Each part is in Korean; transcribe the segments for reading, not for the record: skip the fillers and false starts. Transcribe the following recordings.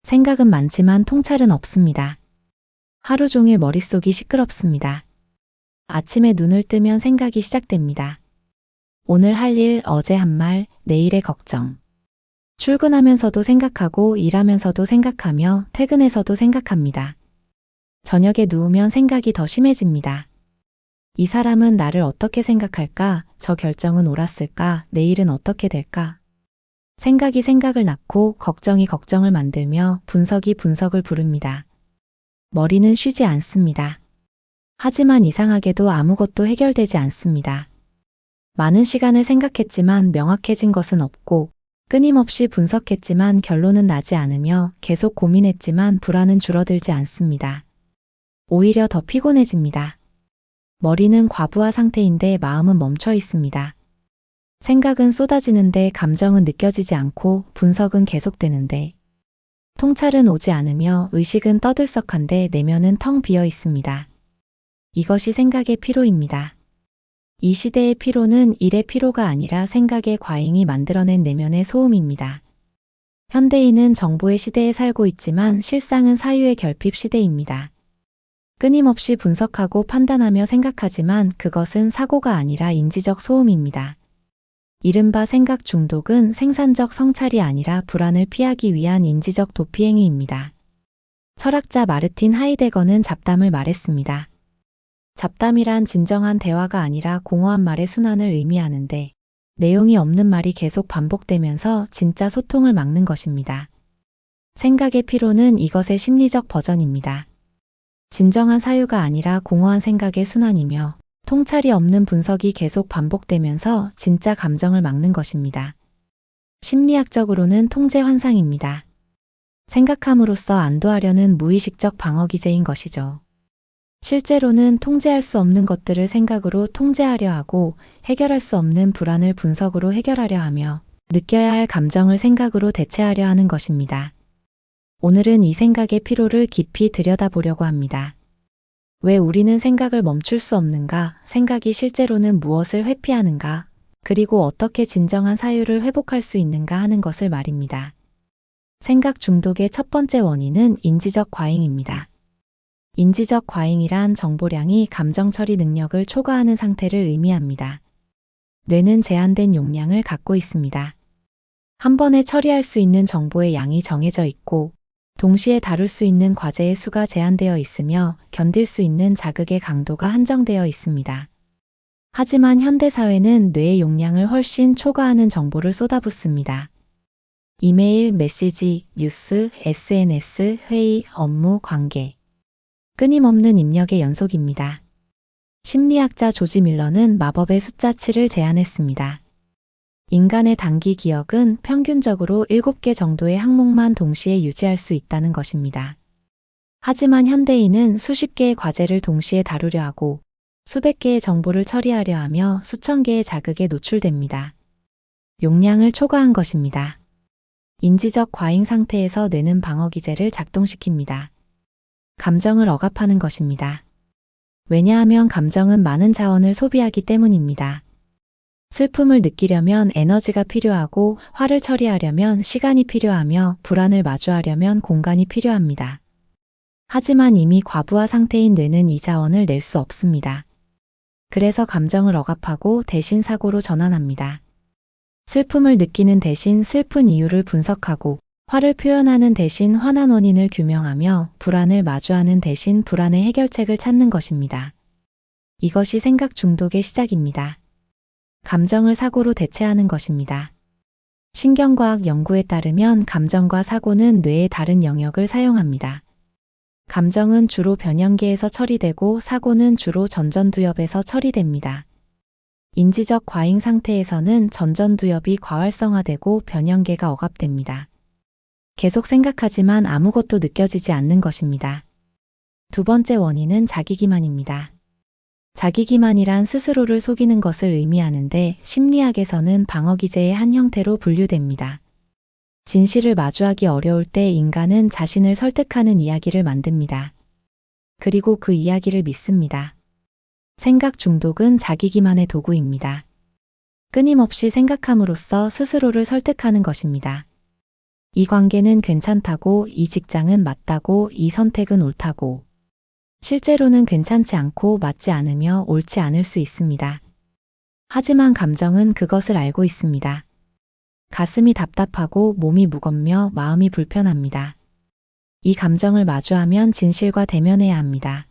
생각은 많지만 통찰은 없습니다. 하루 종일 머릿속이 시끄럽습니다. 아침에 눈을 뜨면 생각이 시작됩니다. 오늘 할 일, 어제 한 말, 내일의 걱정. 출근하면서도 생각하고 일하면서도 생각하며 퇴근해서도 생각합니다. 저녁에 누우면 생각이 더 심해집니다. 이 사람은 나를 어떻게 생각할까? 저 결정은 옳았을까? 내일은 어떻게 될까? 생각이 생각을 낳고 걱정이 걱정을 만들며 분석이 분석을 부릅니다. 머리는 쉬지 않습니다. 하지만 이상하게도 아무것도 해결되지 않습니다. 많은 시간을 생각했지만 명확해진 것은 없고 끊임없이 분석했지만 결론은 나지 않으며 계속 고민했지만 불안은 줄어들지 않습니다. 오히려 더 피곤해집니다. 머리는 과부하 상태인데 마음은 멈춰 있습니다. 생각은 쏟아지는데 감정은 느껴지지 않고 분석은 계속되는데 통찰은 오지 않으며 의식은 떠들썩한데 내면은 텅 비어 있습니다. 이것이 생각의 피로입니다. 이 시대의 피로는 일의 피로가 아니라 생각의 과잉이 만들어낸 내면의 소음입니다. 현대인은 정보의 시대에 살고 있지만 실상은 사유의 결핍 시대입니다. 끊임없이 분석하고 판단하며 생각하지만 그것은 사고가 아니라 인지적 소음입니다. 이른바 생각 중독은 생산적 성찰이 아니라 불안을 피하기 위한 인지적 도피행위입니다. 철학자 마르틴 하이데거는 잡담을 말했습니다. 잡담이란 진정한 대화가 아니라 공허한 말의 순환을 의미하는데 내용이 없는 말이 계속 반복되면서 진짜 소통을 막는 것입니다. 생각의 피로는 이것의 심리적 버전입니다. 진정한 사유가 아니라 공허한 생각의 순환이며 통찰이 없는 분석이 계속 반복되면서 진짜 감정을 막는 것입니다. 심리학적으로는 통제 환상입니다. 생각함으로써 안도하려는 무의식적 방어 기제인 것이죠. 실제로는 통제할 수 없는 것들을 생각으로 통제하려 하고 해결할 수 없는 불안을 분석으로 해결하려 하며 느껴야 할 감정을 생각으로 대체하려 하는 것입니다. 오늘은 이 생각의 피로를 깊이 들여다보려고 합니다. 왜 우리는 생각을 멈출 수 없는가? 생각이 실제로는 무엇을 회피하는가? 그리고 어떻게 진정한 사유를 회복할 수 있는가 하는 것을 말입니다. 생각 중독의 첫 번째 원인은 인지적 과잉입니다. 인지적 과잉이란 정보량이 감정 처리 능력을 초과하는 상태를 의미합니다. 뇌는 제한된 용량을 갖고 있습니다. 한 번에 처리할 수 있는 정보의 양이 정해져 있고 동시에 다룰 수 있는 과제의 수가 제한되어 있으며 견딜 수 있는 자극의 강도가 한정되어 있습니다. 하지만 현대사회는 뇌의 용량을 훨씬 초과하는 정보를 쏟아붓습니다. 이메일, 메시지, 뉴스, SNS, 회의, 업무, 관계. 끊임없는 입력의 연속입니다. 심리학자 조지 밀러는 마법의 숫자 7을 제안했습니다. 인간의 단기 기억은 평균적으로 7개 정도의 항목만 동시에 유지할 수 있다는 것입니다. 하지만 현대인은 수십 개의 과제를 동시에 다루려 하고 수백 개의 정보를 처리하려 하며 수천 개의 자극에 노출됩니다. 용량을 초과한 것입니다. 인지적 과잉 상태에서 뇌는 방어 기제를 작동시킵니다. 감정을 억압하는 것입니다. 왜냐하면 감정은 많은 자원을 소비하기 때문입니다. 슬픔을 느끼려면 에너지가 필요하고 화를 처리하려면 시간이 필요하며 불안을 마주하려면 공간이 필요합니다. 하지만 이미 과부하 상태인 뇌는 이 자원을 낼 수 없습니다. 그래서 감정을 억압하고 대신 사고로 전환합니다. 슬픔을 느끼는 대신 슬픈 이유를 분석하고 화를 표현하는 대신 화난 원인을 규명하며 불안을 마주하는 대신 불안의 해결책을 찾는 것입니다. 이것이 생각 중독의 시작입니다. 감정을 사고로 대체하는 것입니다. 신경과학 연구에 따르면 감정과 사고는 뇌의 다른 영역을 사용합니다. 감정은 주로 변형계에서 처리되고 사고는 주로 전전두엽에서 처리됩니다. 인지적 과잉 상태에서는 전전두엽이 과활성화되고 변형계가 억압됩니다. 계속 생각하지만 아무것도 느껴지지 않는 것입니다. 두 번째 원인은 자기기만입니다. 자기기만이란 스스로를 속이는 것을 의미하는데 심리학에서는 방어기제의 한 형태로 분류됩니다. 진실을 마주하기 어려울 때 인간은 자신을 설득하는 이야기를 만듭니다. 그리고 그 이야기를 믿습니다. 생각 중독은 자기기만의 도구입니다. 끊임없이 생각함으로써 스스로를 설득하는 것입니다. 이 관계는 괜찮다고, 이 직장은 맞다고, 이 선택은 옳다고. 실제로는 괜찮지 않고 맞지 않으며 옳지 않을 수 있습니다. 하지만 감정은 그것을 알고 있습니다. 가슴이 답답하고 몸이 무겁며 마음이 불편합니다. 이 감정을 마주하면 진실과 대면해야 합니다.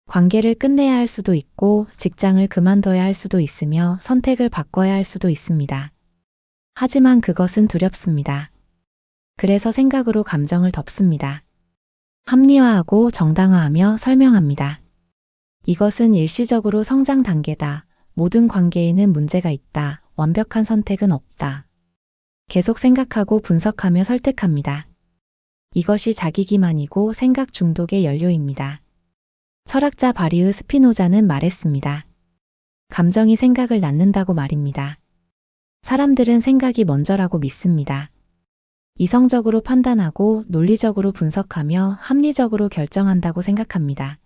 관계를 끝내야 할 수도 있고 직장을 그만둬야 할 수도 있으며 선택을 바꿔야 할 수도 있습니다. 하지만 그것은 두렵습니다. 그래서 생각으로 감정을 덮습니다. 합리화하고 정당화하며 설명합니다. 이것은 일시적으로 성장 단계다. 모든 관계에는 문제가 있다. 완벽한 선택은 없다. 계속 생각하고 분석하며 설득합니다. 이것이 자기 기만이고 생각 중독의 연료입니다. 철학자 바리흐 스피노자는 말했습니다. 감정이 생각을 낳는다고 말입니다. 사람들은 생각이 먼저라고 믿습니다. 이성적으로 판단하고 논리적으로 분석하며 합리적으로 결정한다고 생각합니다.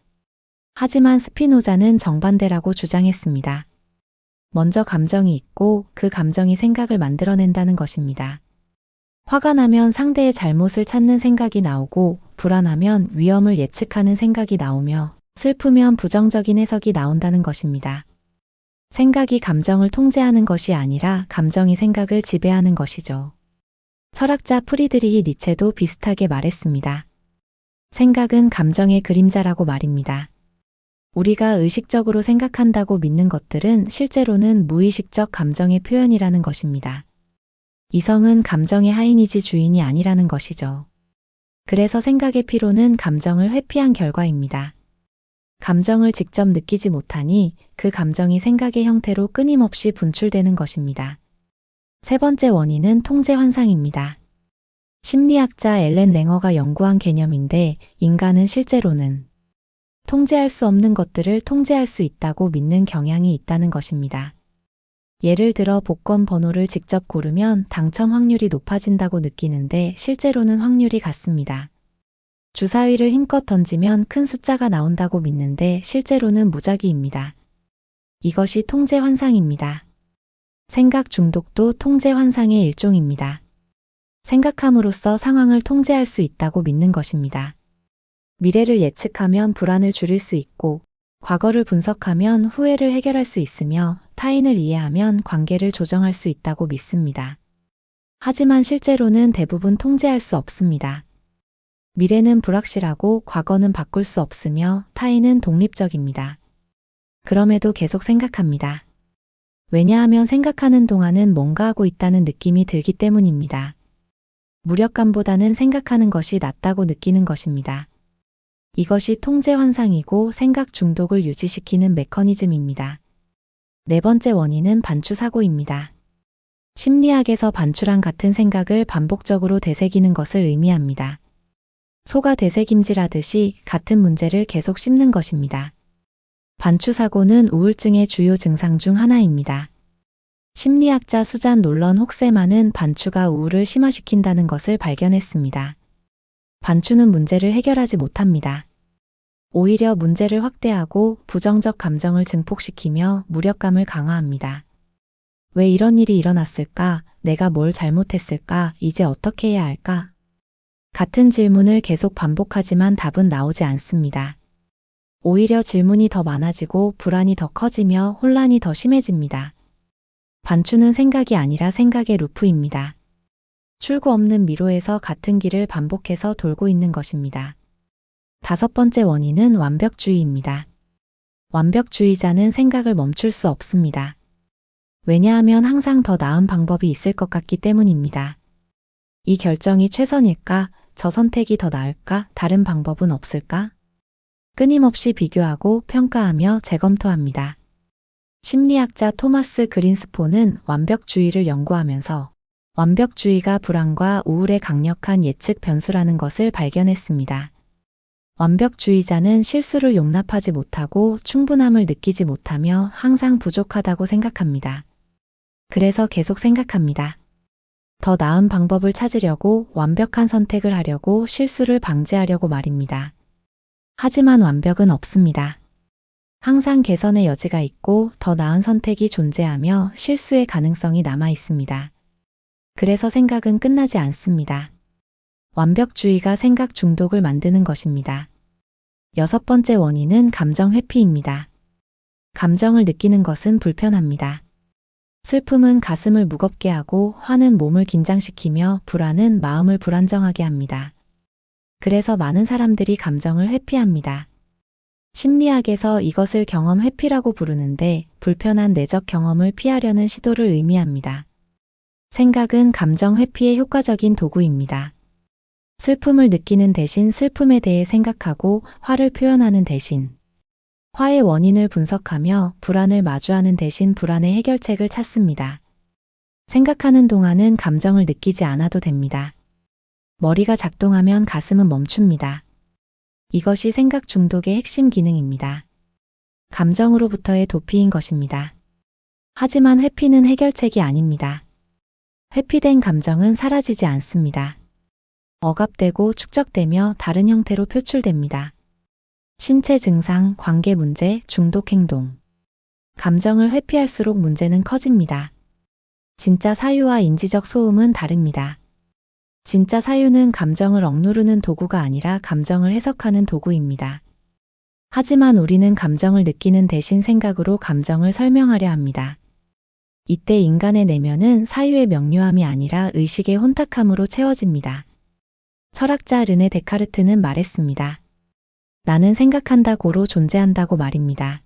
하지만 스피노자는 정반대라고 주장했습니다. 먼저 감정이 있고 그 감정이 생각을 만들어낸다는 것입니다. 화가 나면 상대의 잘못을 찾는 생각이 나오고 불안하면 위험을 예측하는 생각이 나오며 슬프면 부정적인 해석이 나온다는 것입니다. 생각이 감정을 통제하는 것이 아니라 감정이 생각을 지배하는 것이죠. 철학자 프리드리히 니체도 비슷하게 말했습니다. 생각은 감정의 그림자라고 말입니다. 우리가 의식적으로 생각한다고 믿는 것들은 실제로는 무의식적 감정의 표현이라는 것입니다. 이성은 감정의 하인이지 주인이 아니라는 것이죠. 그래서 생각의 피로는 감정을 회피한 결과입니다. 감정을 직접 느끼지 못하니 그 감정이 생각의 형태로 끊임없이 분출되는 것입니다. 세 번째 원인은 통제 환상입니다. 심리학자 엘렌 랭어가 연구한 개념인데 인간은 실제로는 통제할 수 없는 것들을 통제할 수 있다고 믿는 경향이 있다는 것입니다. 예를 들어 복권 번호를 직접 고르면 당첨 확률이 높아진다고 느끼는데 실제로는 확률이 같습니다. 주사위를 힘껏 던지면 큰 숫자가 나온다고 믿는데 실제로는 무작위입니다. 이것이 통제 환상입니다. 생각 중독도 통제 환상의 일종입니다. 생각함으로써 상황을 통제할 수 있다고 믿는 것입니다. 미래를 예측하면 불안을 줄일 수 있고, 과거를 분석하면 후회를 해결할 수 있으며 타인을 이해하면 관계를 조정할 수 있다고 믿습니다. 하지만 실제로는 대부분 통제할 수 없습니다. 미래는 불확실하고 과거는 바꿀 수 없으며 타인은 독립적입니다. 그럼에도 계속 생각합니다. 왜냐하면 생각하는 동안은 뭔가 하고 있다는 느낌이 들기 때문입니다. 무력감보다는 생각하는 것이 낫다고 느끼는 것입니다. 이것이 통제 환상이고 생각 중독을 유지시키는 메커니즘입니다. 네 번째 원인은 반추사고입니다. 심리학에서 반추랑 같은 생각을 반복적으로 되새기는 것을 의미합니다. 소가 되새김질하듯이 같은 문제를 계속 씹는 것입니다. 반추사고는 우울증의 주요 증상 중 하나입니다. 심리학자 수잔 놀런 혹세만은 반추가 우울을 심화시킨다는 것을 발견했습니다. 반추는 문제를 해결하지 못합니다. 오히려 문제를 확대하고 부정적 감정을 증폭시키며 무력감을 강화합니다. 왜 이런 일이 일어났을까? 내가 뭘 잘못했을까? 이제 어떻게 해야 할까? 같은 질문을 계속 반복하지만 답은 나오지 않습니다. 오히려 질문이 더 많아지고 불안이 더 커지며 혼란이 더 심해집니다. 반추는 생각이 아니라 생각의 루프입니다. 출구 없는 미로에서 같은 길을 반복해서 돌고 있는 것입니다. 다섯 번째 원인은 완벽주의입니다. 완벽주의자는 생각을 멈출 수 없습니다. 왜냐하면 항상 더 나은 방법이 있을 것 같기 때문입니다. 이 결정이 최선일까? 저 선택이 더 나을까? 다른 방법은 없을까? 끊임없이 비교하고 평가하며 재검토합니다. 심리학자 토마스 그린스폰은 완벽주의를 연구하면서 완벽주의가 불안과 우울의 강력한 예측 변수라는 것을 발견했습니다. 완벽주의자는 실수를 용납하지 못하고 충분함을 느끼지 못하며 항상 부족하다고 생각합니다. 그래서 계속 생각합니다. 더 나은 방법을 찾으려고 완벽한 선택을 하려고 실수를 방지하려고 말입니다. 하지만 완벽은 없습니다. 항상 개선의 여지가 있고 더 나은 선택이 존재하며 실수의 가능성이 남아 있습니다. 그래서 생각은 끝나지 않습니다. 완벽주의가 생각 중독을 만드는 것입니다. 6번째 원인은 감정 회피입니다. 감정을 느끼는 것은 불편합니다. 슬픔은 가슴을 무겁게 하고 화는 몸을 긴장시키며 불안은 마음을 불안정하게 합니다. 그래서 많은 사람들이 감정을 회피합니다. 심리학에서 이것을 경험 회피라고 부르는데 불편한 내적 경험을 피하려는 시도를 의미합니다. 생각은 감정 회피의 효과적인 도구입니다. 슬픔을 느끼는 대신 슬픔에 대해 생각하고 화를 표현하는 대신 화의 원인을 분석하며 불안을 마주하는 대신 불안의 해결책을 찾습니다. 생각하는 동안은 감정을 느끼지 않아도 됩니다. 머리가 작동하면 가슴은 멈춥니다. 이것이 생각 중독의 핵심 기능입니다. 감정으로부터의 도피인 것입니다. 하지만 회피는 해결책이 아닙니다. 회피된 감정은 사라지지 않습니다. 억압되고 축적되며 다른 형태로 표출됩니다. 신체 증상, 관계 문제, 중독 행동. 감정을 회피할수록 문제는 커집니다. 진짜 사유와 인지적 소음은 다릅니다. 진짜 사유는 감정을 억누르는 도구가 아니라 감정을 해석하는 도구입니다. 하지만 우리는 감정을 느끼는 대신 생각으로 감정을 설명하려 합니다. 이때 인간의 내면은 사유의 명료함이 아니라 의식의 혼탁함으로 채워집니다. 철학자 르네 데카르트는 말했습니다. 나는 생각한다 고로 존재한다고 말입니다.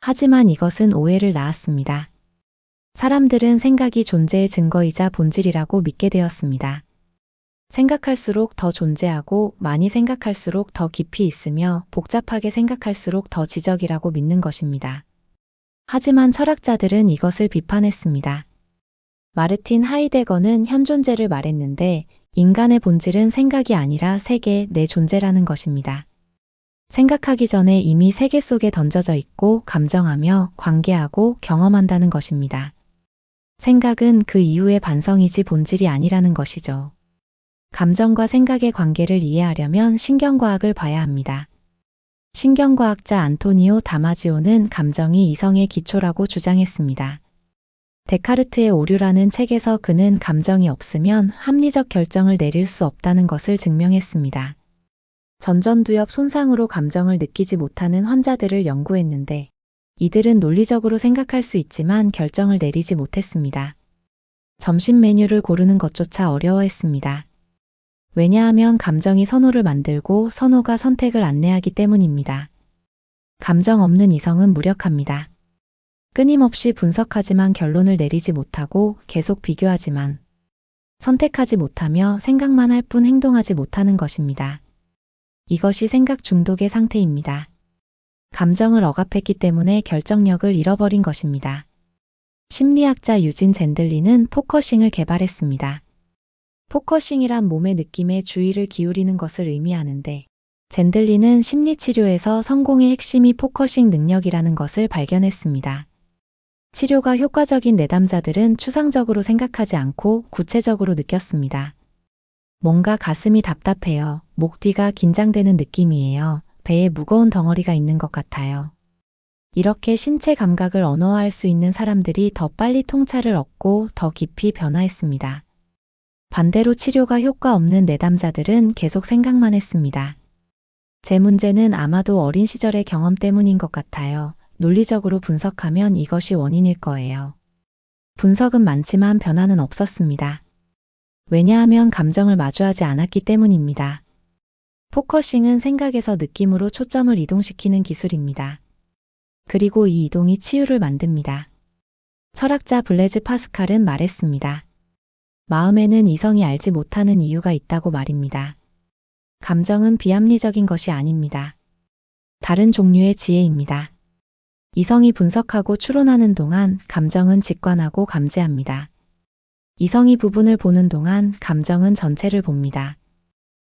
하지만 이것은 오해를 낳았습니다. 사람들은 생각이 존재의 증거이자 본질이라고 믿게 되었습니다. 생각할수록 더 존재하고 많이 생각할수록 더 깊이 있으며 복잡하게 생각할수록 더 지적이라고 믿는 것입니다. 하지만 철학자들은 이것을 비판했습니다. 마르틴 하이데거는 현존재를 말했는데 인간의 본질은 생각이 아니라 세계, 내 존재라는 것입니다. 생각하기 전에 이미 세계 속에 던져져 있고 감정하며 관계하고 경험한다는 것입니다. 생각은 그 이후의 반성이지 본질이 아니라는 것이죠. 감정과 생각의 관계를 이해하려면 신경과학을 봐야 합니다. 신경과학자 안토니오 다마지오는 감정이 이성의 기초라고 주장했습니다. 데카르트의 오류라는 책에서 그는 감정이 없으면 합리적 결정을 내릴 수 없다는 것을 증명했습니다. 전전두엽 손상으로 감정을 느끼지 못하는 환자들을 연구했는데 이들은 논리적으로 생각할 수 있지만 결정을 내리지 못했습니다. 점심 메뉴를 고르는 것조차 어려워했습니다. 왜냐하면 감정이 선호를 만들고 선호가 선택을 안내하기 때문입니다. 감정 없는 이성은 무력합니다. 끊임없이 분석하지만 결론을 내리지 못하고 계속 비교하지만 선택하지 못하며 생각만 할 뿐 행동하지 못하는 것입니다. 이것이 생각 중독의 상태입니다. 감정을 억압했기 때문에 결정력을 잃어버린 것입니다. 심리학자 유진 젠들리는 포커싱을 개발했습니다. 포커싱이란 몸의 느낌에 주의를 기울이는 것을 의미하는데 젠들리는 심리치료에서 성공의 핵심이 포커싱 능력이라는 것을 발견했습니다. 치료가 효과적인 내담자들은 추상적으로 생각하지 않고 구체적으로 느꼈습니다. 뭔가 가슴이 답답해요. 목 뒤가 긴장되는 느낌이에요. 배에 무거운 덩어리가 있는 것 같아요. 이렇게 신체 감각을 언어화할 수 있는 사람들이 더 빨리 통찰을 얻고 더 깊이 변화했습니다. 반대로 치료가 효과 없는 내담자들은 계속 생각만 했습니다. 제 문제는 아마도 어린 시절의 경험 때문인 것 같아요. 논리적으로 분석하면 이것이 원인일 거예요. 분석은 많지만 변화는 없었습니다. 왜냐하면 감정을 마주하지 않았기 때문입니다. 포커싱은 생각에서 느낌으로 초점을 이동시키는 기술입니다. 그리고 이 이동이 치유를 만듭니다. 철학자 블레즈 파스칼은 말했습니다. 마음에는 이성이 알지 못하는 이유가 있다고 말입니다. 감정은 비합리적인 것이 아닙니다. 다른 종류의 지혜입니다. 이성이 분석하고 추론하는 동안 감정은 직관하고 감지합니다. 이성이 부분을 보는 동안 감정은 전체를 봅니다.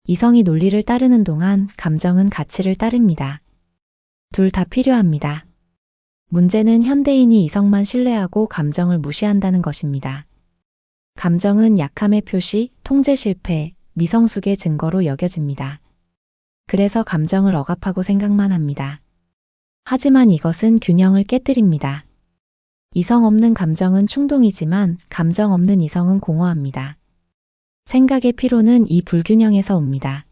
이성이 논리를 따르는 동안 감정은 가치를 따릅니다. 둘 다 필요합니다. 문제는 현대인이 이성만 신뢰하고 감정을 무시한다는 것입니다. 감정은 약함의 표시, 통제 실패, 미성숙의 증거로 여겨집니다. 그래서 감정을 억압하고 생각만 합니다. 하지만 이것은 균형을 깨뜨립니다. 이성 없는 감정은 충동이지만 감정 없는 이성은 공허합니다. 생각의 피로는 이 불균형에서 옵니다.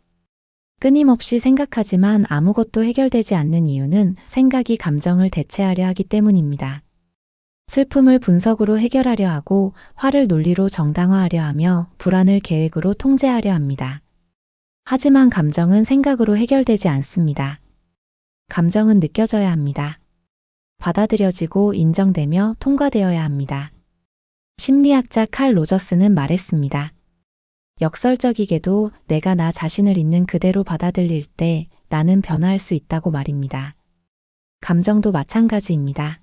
끊임없이 생각하지만 아무것도 해결되지 않는 이유는 생각이 감정을 대체하려 하기 때문입니다. 슬픔을 분석으로 해결하려 하고 화를 논리로 정당화하려 하며 불안을 계획으로 통제하려 합니다. 하지만 감정은 생각으로 해결되지 않습니다. 감정은 느껴져야 합니다. 받아들여지고 인정되며 통과되어야 합니다. 심리학자 칼 로저스는 말했습니다. 역설적이게도 내가 나 자신을 있는 그대로 받아들일 때 나는 변화할 수 있다고 말입니다. 감정도 마찬가지입니다.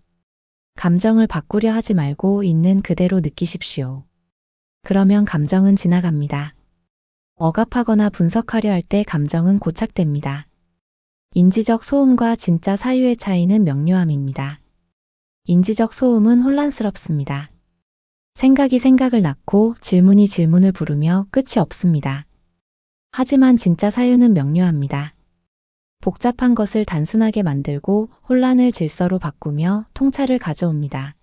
감정을 바꾸려 하지 말고 있는 그대로 느끼십시오. 그러면 감정은 지나갑니다. 억압하거나 분석하려 할 때 감정은 고착됩니다. 인지적 소음과 진짜 사유의 차이는 명료함입니다. 인지적 소음은 혼란스럽습니다. 생각이 생각을 낳고 질문이 질문을 부르며 끝이 없습니다. 하지만 진짜 사유는 명료합니다. 복잡한 것을 단순하게 만들고 혼란을 질서로 바꾸며 통찰을 가져옵니다.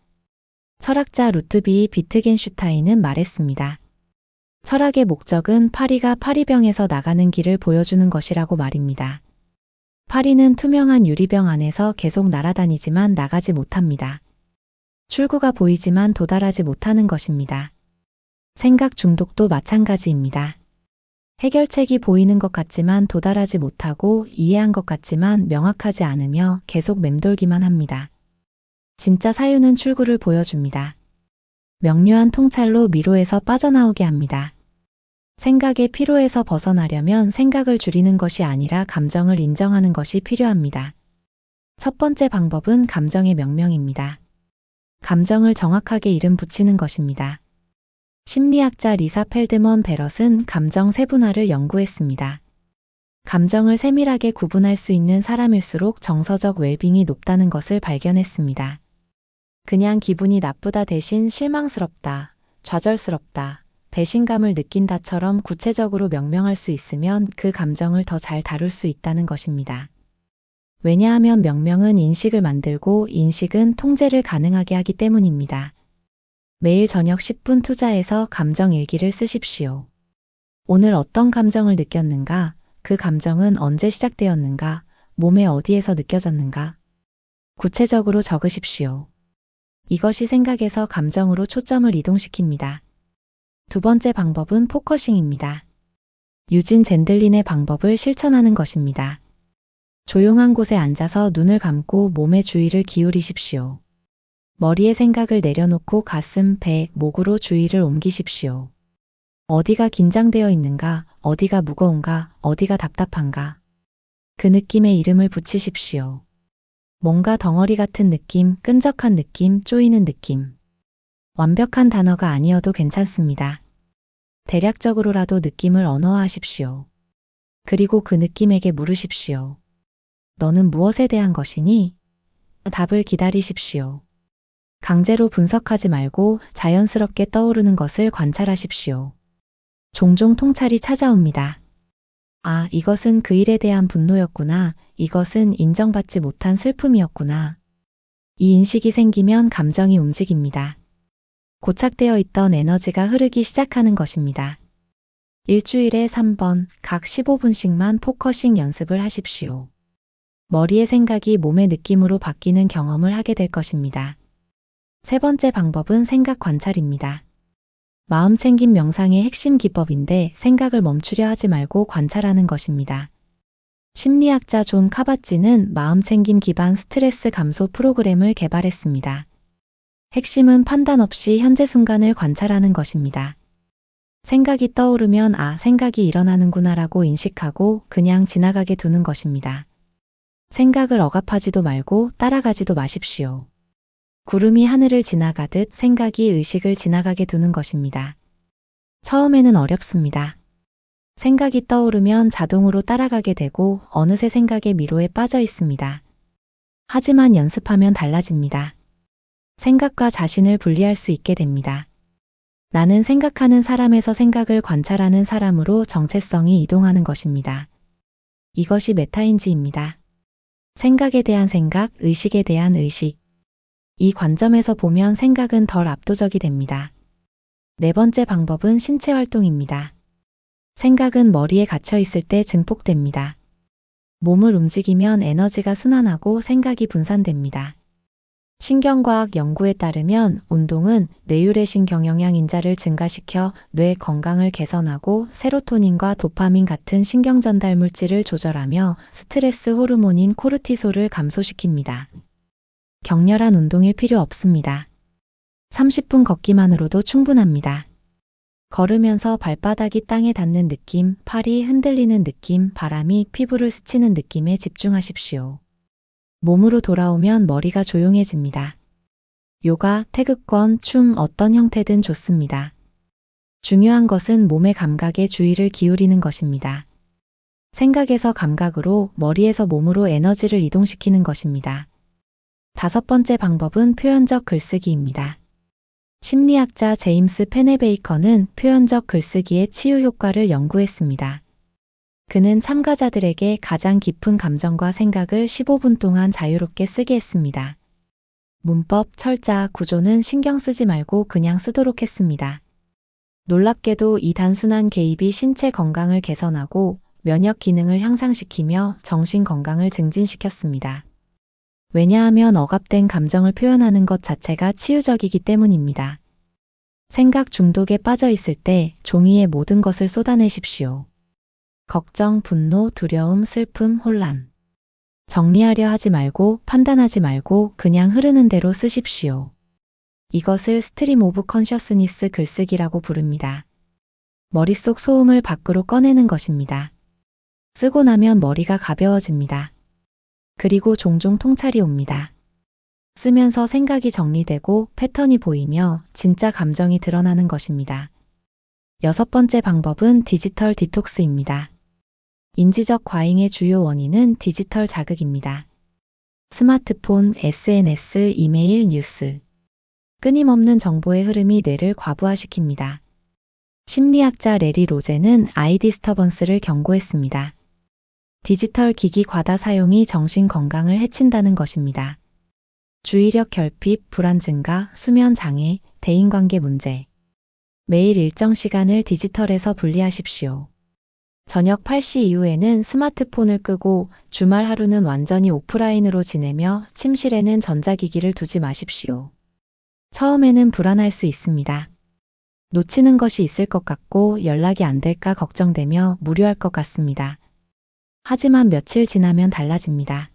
철학자 루트비 비트겐슈타인은 말했습니다. 철학의 목적은 파리가 파리병에서 나가는 길을 보여주는 것이라고 말입니다. 파리는 투명한 유리병 안에서 계속 날아다니지만 나가지 못합니다. 출구가 보이지만 도달하지 못하는 것입니다. 생각 중독도 마찬가지입니다. 해결책이 보이는 것 같지만 도달하지 못하고 이해한 것 같지만 명확하지 않으며 계속 맴돌기만 합니다. 진짜 사유는 출구를 보여줍니다. 명료한 통찰로 미로에서 빠져나오게 합니다. 생각의 피로에서 벗어나려면 생각을 줄이는 것이 아니라 감정을 인정하는 것이 필요합니다. 첫 번째 방법은 감정의 명명입니다. 감정을 정확하게 이름 붙이는 것입니다. 심리학자 리사 펠드먼 베럿은 감정 세분화를 연구했습니다. 감정을 세밀하게 구분할 수 있는 사람일수록 정서적 웰빙이 높다는 것을 발견했습니다. 그냥 기분이 나쁘다 대신 실망스럽다, 좌절스럽다, 배신감을 느낀다처럼 구체적으로 명명할 수 있으면 그 감정을 더 잘 다룰 수 있다는 것입니다. 왜냐하면 명명은 인식을 만들고 인식은 통제를 가능하게 하기 때문입니다. 매일 저녁 10분 투자해서 감정 일기를 쓰십시오. 오늘 어떤 감정을 느꼈는가? 그 감정은 언제 시작되었는가? 몸의 어디에서 느껴졌는가? 구체적으로 적으십시오. 이것이 생각에서 감정으로 초점을 이동시킵니다. 두 번째 방법은 포커싱입니다. 유진 젠들린의 방법을 실천하는 것입니다. 조용한 곳에 앉아서 눈을 감고 몸의 주의를 기울이십시오. 머리에 생각을 내려놓고 가슴, 배, 목으로 주의를 옮기십시오. 어디가 긴장되어 있는가, 어디가 무거운가, 어디가 답답한가. 그 느낌에 이름을 붙이십시오. 뭔가 덩어리 같은 느낌, 끈적한 느낌, 쪼이는 느낌. 완벽한 단어가 아니어도 괜찮습니다. 대략적으로라도 느낌을 언어화하십시오. 그리고 그 느낌에게 물으십시오. 너는 무엇에 대한 것이니? 답을 기다리십시오. 강제로 분석하지 말고 자연스럽게 떠오르는 것을 관찰하십시오. 종종 통찰이 찾아옵니다. 아, 이것은 그 일에 대한 분노였구나. 이것은 인정받지 못한 슬픔이었구나. 이 인식이 생기면 감정이 움직입니다. 고착되어 있던 에너지가 흐르기 시작하는 것입니다. 일주일에 3번, 각 15분씩만 포커싱 연습을 하십시오. 머리의 생각이 몸의 느낌으로 바뀌는 경험을 하게 될 것입니다. 세 번째 방법은 생각 관찰입니다. 마음챙김 명상의 핵심 기법인데 생각을 멈추려 하지 말고 관찰하는 것입니다. 심리학자 존 카바찌는 마음챙김 기반 스트레스 감소 프로그램을 개발했습니다. 핵심은 판단 없이 현재 순간을 관찰하는 것입니다. 생각이 떠오르면 아, 생각이 일어나는구나라고 인식하고 그냥 지나가게 두는 것입니다. 생각을 억압하지도 말고 따라가지도 마십시오. 구름이 하늘을 지나가듯 생각이 의식을 지나가게 두는 것입니다. 처음에는 어렵습니다. 생각이 떠오르면 자동으로 따라가게 되고 어느새 생각의 미로에 빠져 있습니다. 하지만 연습하면 달라집니다. 생각과 자신을 분리할 수 있게 됩니다. 나는 생각하는 사람에서 생각을 관찰하는 사람으로 정체성이 이동하는 것입니다. 이것이 메타인지입니다. 생각에 대한 생각, 의식에 대한 의식. 이 관점에서 보면 생각은 덜 압도적이 됩니다. 네 번째 방법은 신체 활동입니다. 생각은 머리에 갇혀 있을 때 증폭됩니다. 몸을 움직이면 에너지가 순환하고 생각이 분산됩니다. 신경과학 연구에 따르면 운동은 뇌율의 신경영양 인자를 증가시켜 뇌 건강을 개선하고 세로토닌과 도파민 같은 신경전달 물질을 조절하며 스트레스 호르몬인 코르티솔을 감소시킵니다. 격렬한 운동일 필요 없습니다. 30분 걷기만으로도 충분합니다. 걸으면서 발바닥이 땅에 닿는 느낌, 팔이 흔들리는 느낌, 바람이 피부를 스치는 느낌에 집중하십시오. 몸으로 돌아오면 머리가 조용해집니다. 요가, 태극권, 춤 어떤 형태든 좋습니다. 중요한 것은 몸의 감각에 주의를 기울이는 것입니다. 생각에서 감각으로, 머리에서 몸으로 에너지를 이동시키는 것입니다. 다섯 번째 방법은 표현적 글쓰기입니다. 심리학자 제임스 페네베이커는 표현적 글쓰기의 치유 효과를 연구했습니다. 그는 참가자들에게 가장 깊은 감정과 생각을 15분 동안 자유롭게 쓰게 했습니다. 문법, 철자, 구조는 신경 쓰지 말고 그냥 쓰도록 했습니다. 놀랍게도 이 단순한 개입이 신체 건강을 개선하고 면역 기능을 향상시키며 정신 건강을 증진시켰습니다. 왜냐하면 억압된 감정을 표현하는 것 자체가 치유적이기 때문입니다. 생각 중독에 빠져 있을 때 종이에 모든 것을 쏟아내십시오. 걱정, 분노, 두려움, 슬픔, 혼란. 정리하려 하지 말고 판단하지 말고 그냥 흐르는 대로 쓰십시오. 이것을 스트림 오브 컨셔스니스 글쓰기라고 부릅니다. 머릿속 소음을 밖으로 꺼내는 것입니다. 쓰고 나면 머리가 가벼워집니다. 그리고 종종 통찰이 옵니다. 쓰면서 생각이 정리되고 패턴이 보이며 진짜 감정이 드러나는 것입니다. 여섯 번째 방법은 디지털 디톡스입니다. 인지적 과잉의 주요 원인은 디지털 자극입니다. 스마트폰, SNS, 이메일, 뉴스. 끊임없는 정보의 흐름이 뇌를 과부하시킵니다. 심리학자 레리 로제는 아이 디스터번스를 경고했습니다. 디지털 기기 과다 사용이 정신 건강을 해친다는 것입니다. 주의력 결핍, 불안 증가, 수면 장애, 대인관계 문제. 매일 일정 시간을 디지털에서 분리하십시오. 저녁 8시 이후에는 스마트폰을 끄고 주말 하루는 완전히 오프라인으로 지내며 침실에는 전자기기를 두지 마십시오. 처음에는 불안할 수 있습니다. 놓치는 것이 있을 것 같고 연락이 안 될까 걱정되며 무료할 것 같습니다. 하지만 며칠 지나면 달라집니다.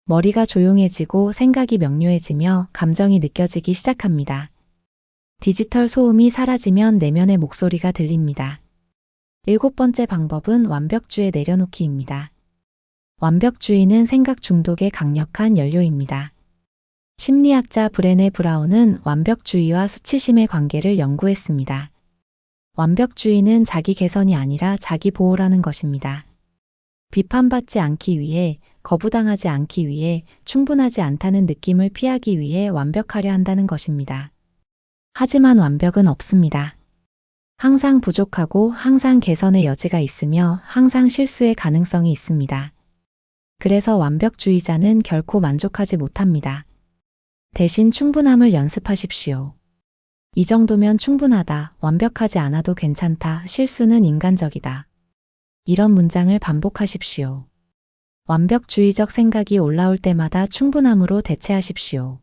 머리가 조용해지고 생각이 명료해지며 감정이 느껴지기 시작합니다. 디지털 소음이 사라지면 내면의 목소리가 들립니다. 일곱 번째 방법은 완벽주의 내려놓기입니다. 완벽주의는 생각 중독의 강력한 연료입니다. 심리학자 브레네 브라운은 완벽주의와 수치심의 관계를 연구했습니다. 완벽주의는 자기 개선이 아니라 자기 보호라는 것입니다. 비판받지 않기 위해, 거부당하지 않기 위해, 충분하지 않다는 느낌을 피하기 위해 완벽하려 한다는 것입니다. 하지만 완벽은 없습니다. 항상 부족하고 항상 개선의 여지가 있으며 항상 실수의 가능성이 있습니다. 그래서 완벽주의자는 결코 만족하지 못합니다. 대신 충분함을 연습하십시오. 이 정도면 충분하다, 완벽하지 않아도 괜찮다, 실수는 인간적이다. 이런 문장을 반복하십시오. 완벽주의적 생각이 올라올 때마다 충분함으로 대체하십시오.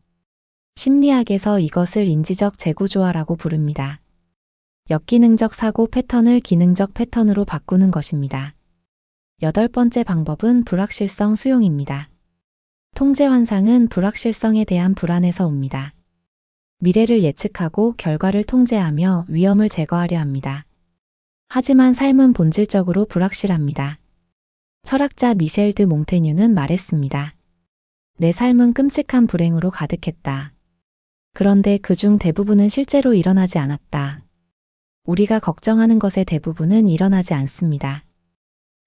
심리학에서 이것을 인지적 재구조화라고 부릅니다. 역기능적 사고 패턴을 기능적 패턴으로 바꾸는 것입니다. 여덟 번째 방법은 불확실성 수용입니다. 통제 환상은 불확실성에 대한 불안에서 옵니다. 미래를 예측하고 결과를 통제하며 위험을 제거하려 합니다. 하지만 삶은 본질적으로 불확실합니다. 철학자 미셸 드 몽테뉴는 말했습니다. 내 삶은 끔찍한 불행으로 가득했다. 그런데 그중 대부분은 실제로 일어나지 않았다. 우리가 걱정하는 것의 대부분은 일어나지 않습니다.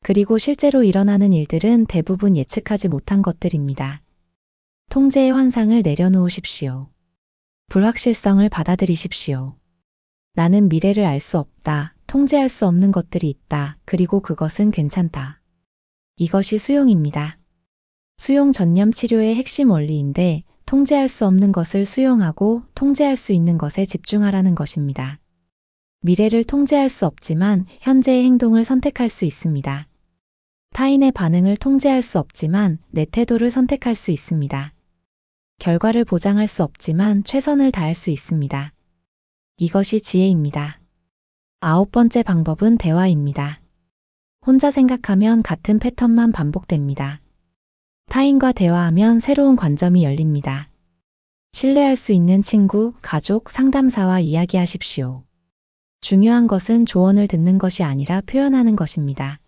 그리고 실제로 일어나는 일들은 대부분 예측하지 못한 것들입니다. 통제의 환상을 내려놓으십시오. 불확실성을 받아들이십시오. 나는 미래를 알 수 없다. 통제할 수 없는 것들이 있다. 그리고 그것은 괜찮다. 이것이 수용입니다. 수용 전념 치료의 핵심 원리인데 통제할 수 없는 것을 수용하고 통제할 수 있는 것에 집중하라는 것입니다. 미래를 통제할 수 없지만 현재의 행동을 선택할 수 있습니다. 타인의 반응을 통제할 수 없지만 내 태도를 선택할 수 있습니다. 결과를 보장할 수 없지만 최선을 다할 수 있습니다. 이것이 지혜입니다. 9번째 방법은 대화입니다. 혼자 생각하면 같은 패턴만 반복됩니다. 타인과 대화하면 새로운 관점이 열립니다. 신뢰할 수 있는 친구, 가족, 상담사와 이야기하십시오. 중요한 것은 조언을 듣는 것이 아니라 표현하는 것입니다.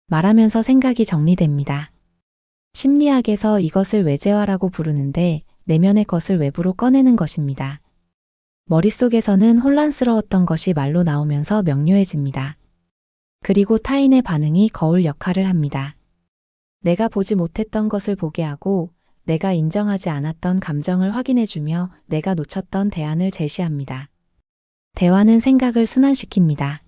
말하면서 생각이 정리됩니다. 심리학에서 이것을 외재화라고 부르는데 내면의 것을 외부로 꺼내는 것입니다. 머릿속에서는 혼란스러웠던 것이 말로 나오면서 명료해집니다. 그리고 타인의 반응이 거울 역할을 합니다. 내가 보지 못했던 것을 보게 하고 내가 인정하지 않았던 감정을 확인해주며 내가 놓쳤던 대안을 제시합니다. 대화는 생각을 순환시킵니다.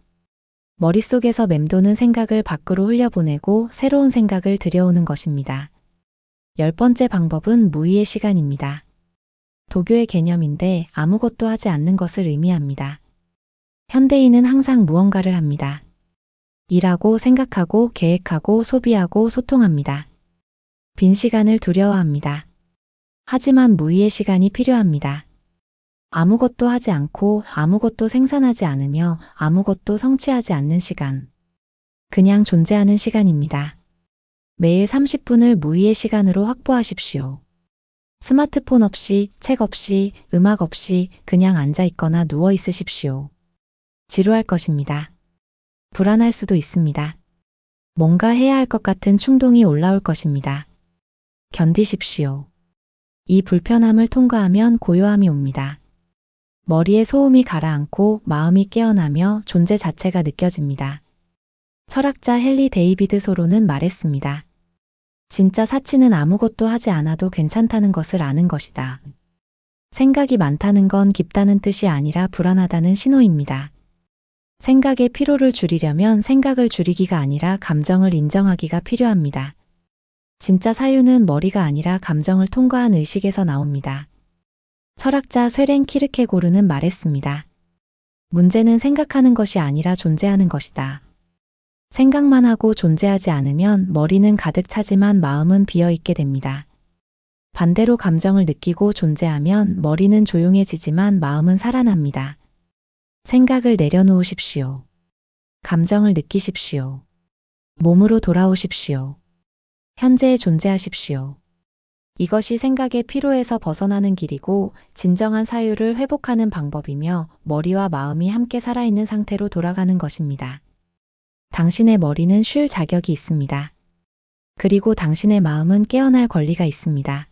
머릿속에서 맴도는 생각을 밖으로 흘려보내고 새로운 생각을 들여오는 것입니다. 10번째 방법은 무의의 시간입니다. 도교의 개념인데 아무것도 하지 않는 것을 의미합니다. 현대인은 항상 무언가를 합니다. 일하고 생각하고 계획하고 소비하고 소통합니다. 빈 시간을 두려워합니다. 하지만 무의의 시간이 필요합니다. 아무것도 하지 않고 아무것도 생산하지 않으며 아무것도 성취하지 않는 시간. 그냥 존재하는 시간입니다. 매일 30분을 무의의 시간으로 확보하십시오. 스마트폰 없이, 책 없이, 음악 없이 그냥 앉아 있거나 누워 있으십시오. 지루할 것입니다. 불안할 수도 있습니다. 뭔가 해야 할 것 같은 충동이 올라올 것입니다. 견디십시오. 이 불편함을 통과하면 고요함이 옵니다. 머리에 소음이 가라앉고 마음이 깨어나며 존재 자체가 느껴집니다. 철학자 헨리 데이비드 소로는 말했습니다. 진짜 사치는 아무것도 하지 않아도 괜찮다는 것을 아는 것이다. 생각이 많다는 건 깊다는 뜻이 아니라 불안하다는 신호입니다. 생각의 피로를 줄이려면 생각을 줄이기가 아니라 감정을 인정하기가 필요합니다. 진짜 사유는 머리가 아니라 감정을 통과한 의식에서 나옵니다. 철학자 쇠렌 키르케고르는 말했습니다. 문제는 생각하는 것이 아니라 존재하는 것이다. 생각만 하고 존재하지 않으면 머리는 가득 차지만 마음은 비어있게 됩니다. 반대로 감정을 느끼고 존재하면 머리는 조용해지지만 마음은 살아납니다. 생각을 내려놓으십시오. 감정을 느끼십시오. 몸으로 돌아오십시오. 현재에 존재하십시오. 이것이 생각의 피로에서 벗어나는 길이고 진정한 사유를 회복하는 방법이며 머리와 마음이 함께 살아있는 상태로 돌아가는 것입니다. 당신의 머리는 쉴 자격이 있습니다. 그리고 당신의 마음은 깨어날 권리가 있습니다.